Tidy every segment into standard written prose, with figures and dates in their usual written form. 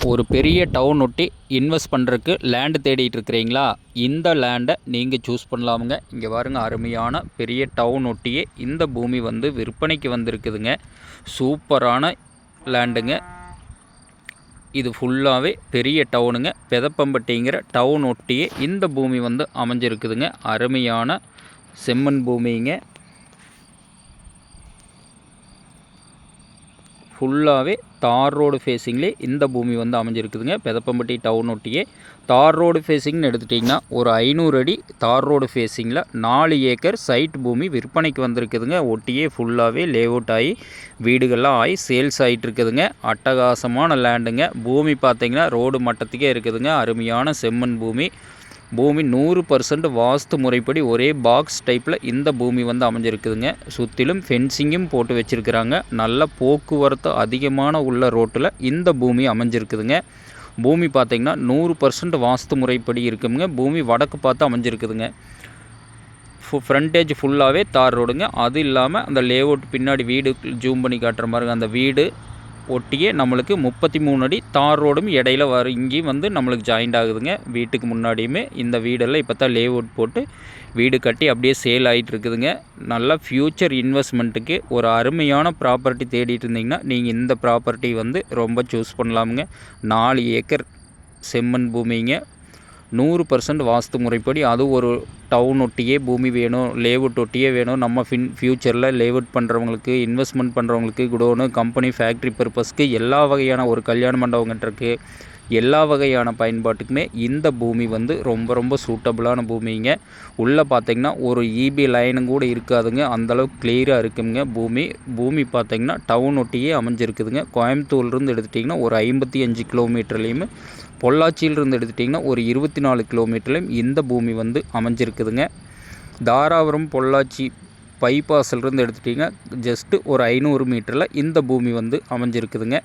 ஒரு பெரிய டவுன் ஒட்டி இன்வெஸ்ட் பண்ணுறதுக்கு லேண்டு தேடிட்டு இருக்கிறீங்களா? இந்த லேண்டை நீங்கள் சூஸ் பண்ணலாமுங்க. இங்கே பாருங்க, அருமையான பெரிய டவுன் ஒட்டியே இந்த பூமி வந்து விற்பனைக்கு வந்திருக்குதுங்க. சூப்பரான லேண்டுங்க. இது ஃபுல்லாகவே பெரிய டவுனுங்க. பெதப்பம்பட்டிங்கிற டவுன் ஒட்டியே இந்த பூமி வந்து அமைஞ்சிருக்குதுங்க. அருமையான செம்மண் பூமிங்க. ஃபுல்லாகவே தார் ரோடு ஃபேஸிங்லேயே இந்த பூமி வந்து அமைஞ்சிருக்குதுங்க. பெதப்பம்பட்டி டவுன் ஒட்டியே தார் ரோடு ஃபேஸிங்னு எடுத்துட்டிங்கன்னா ஒரு 500 அடி தார் ரோடு ஃபேஸிங்கில் 4 ஏக்கர் சைட் பூமி விற்பனைக்கு வந்திருக்குதுங்க. ஒட்டியே ஃபுல்லாகவே லேஅவுட் ஆகி வீடுகள்லாம் ஆகி சேல்ஸ் ஆகிட்டு இருக்குதுங்க. அட்டகாசமான லேண்டுங்க. பூமி பார்த்திங்கன்னா ரோடு மட்டத்துக்கே இருக்குதுங்க. அருமையான செம்மண் பூமி. பூமி 100% வாஸ்து முறைப்படி ஒரே பாக்ஸ் டைப்பில் இந்த பூமி வந்து அமைஞ்சிருக்குதுங்க. சுற்றிலும் ஃபென்சிங்கும் போட்டு வச்சுருக்கிறாங்க. நல்ல போக்குவரத்து அதிகமான உள்ள ரோட்டில் இந்த பூமி அமைஞ்சிருக்குதுங்க. பூமி பார்த்திங்கன்னா 100% வாஸ்து முறைப்படி இருக்குங்க. பூமி வடக்கு பார்த்து அமைஞ்சிருக்குதுங்க. ஃப்ரண்டேஜ் ஃபுல்லாகவே தார் ரோடுங்க. அது இல்லாமல் அந்த லேஅவுட் பின்னாடி வீடு ஜூம் பண்ணி காட்டுற மாதிரிங்க, அந்த வீடு ஒட்டியே நம்மளுக்கு 33 அடி தார் ரோடும் இடையில இங்கேயும் வந்து நம்மளுக்கு ஜாயிண்ட் ஆகுதுங்க. வீட்டுக்கு முன்னாடியுமே இந்த வீடெல்லாம் இப்போ தான் லேஅவுட் போட்டு வீடு கட்டி அப்படியே சேல் ஆகிட்டு இருக்குதுங்க. நல்ல ஃப்யூச்சர் இன்வெஸ்ட்மெண்ட்டுக்கு ஒரு அருமையான ப்ராப்பர்ட்டி தேடிட்டு இருந்தீங்கன்னா நீங்கள் இந்த ப்ராப்பர்ட்டி வந்து ரொம்ப சூஸ் பண்ணலாமுங்க. 4 ஏக்கர் செம்மண் பூமிங்க. 100% வாஸ்து முறைப்படி. அது ஒரு டவுன் ஒட்டியே பூமி வேணும், லேஅவுட் ஒட்டியே வேணும். நம்ம ஃப்யூச்சரில் லேஅவுட் பண்ணுறவங்களுக்கு, இன்வெஸ்ட்மெண்ட் பண்ணுறவங்களுக்கு, குடோனு, கம்பெனி, ஃபேக்ட்ரி பர்பஸ்க்கு எல்லா வகையான ஒரு கல்யாண மண்டபங்கன்றக்கு எல்லா வகையான பயன்பாட்டுக்குமே இந்த பூமி வந்து ரொம்ப சூட்டபுளான பூமிங்க. உள்ளே பார்த்திங்கன்னா ஒரு இபி லைனும் கூட இருக்காதுங்க. அந்தளவுக்கு கிளியராக இருக்குங்க பூமி பார்த்திங்கன்னா டவுன் ஒட்டியே அமைஞ்சிருக்குதுங்க. கோயம்புத்தூர்லேருந்து எடுத்துட்டிங்கன்னா ஒரு 55 கிலோமீட்டர்லேயுமே, பொள்ளாச்சியிலிருந்து எடுத்துட்டிங்கன்னா ஒரு 24 கிலோமீட்டர்லையும் இந்த பூமி வந்து அமைஞ்சிருக்குதுங்க. தாராபுரம் பொள்ளாச்சி பைபாஸ்லேருந்து எடுத்துட்டிங்கன்னா ஜஸ்ட்டு ஒரு 500 மீட்டரில் இந்த பூமி வந்து அமைஞ்சிருக்குதுங்க.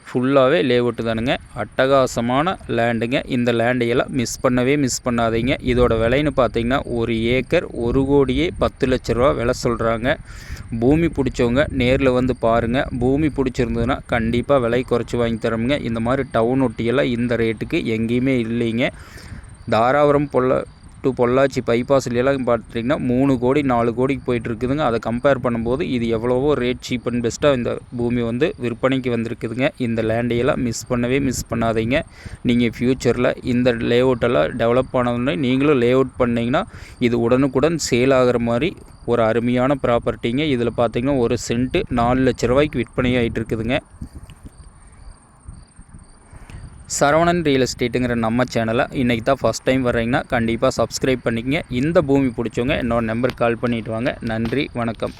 ஃபுல்லாகவே லேஅவுட்டு தானுங்க. அட்டகாசமான லேண்டுங்க. இந்த லேண்டையெல்லாம் மிஸ் பண்ணாதீங்க. இதோட விலைன்னு பார்த்தீங்கன்னா ஒரு ஏக்கர் 1,10 லட்ச ரூபா விலை சொல்கிறாங்க. பூமி பிடிச்சவங்க நேரில் வந்து பாருங்கள். பூமி பிடிச்சிருந்ததுன்னா கண்டிப்பாக விலை குறைச்சி வாங்கி தரோமுங்க. இந்த மாதிரி டவுன் ஒட்டியெல்லாம் இந்த ரேட்டுக்கு எங்கேயுமே இல்லைங்க. தாராபுரம் பொள்ளாச்சி பைபாஸ்லாம் பார்த்துட்டிங்கன்னா 3 கோடி 4 கோடிக்கு போயிட்டுருக்குதுங்க. அதை கம்பேர் பண்ணும்போது இது எவ்வளவோ ரேட் சீப் அண்ட் பெஸ்ட்டாக இந்த பூமி வந்து விற்பனைக்கு வந்திருக்குதுங்க. இந்த லேண்டையெல்லாம் மிஸ் பண்ணாதீங்க. நீங்கள் ஃப்யூச்சரில் இந்த லேஅவுட்டெல்லாம் டெவலப் ஆனதுன்னு நீங்களும் லேஅவுட் பண்ணிங்கன்னா இது உடனுக்குடன் சேல் ஆகிற மாதிரி ஒரு அருமையான ப்ராப்பர்ட்டிங்க. இதில் பார்த்திங்கன்னா ஒரு சென்ட்டு 4 லட்ச ரூபாய்க்கு விற்பனை ஆகிட்டு இருக்குதுங்க. சரவணன் ரியல் எஸ்டேட்டுங்கிற நம்ம சேனலை இன்றைக்கி தான் ஃபஸ்ட் டைம் வர்றீங்கன்னா கண்டிப்பாக சப்ஸ்கிரைப் பண்ணிக்கங்க. இந்த பூமி பிடிச்சவங்க என்னோட நம்பருக்கு கால் பண்ணிவிட்டு வாங்க. நன்றி, வணக்கம்.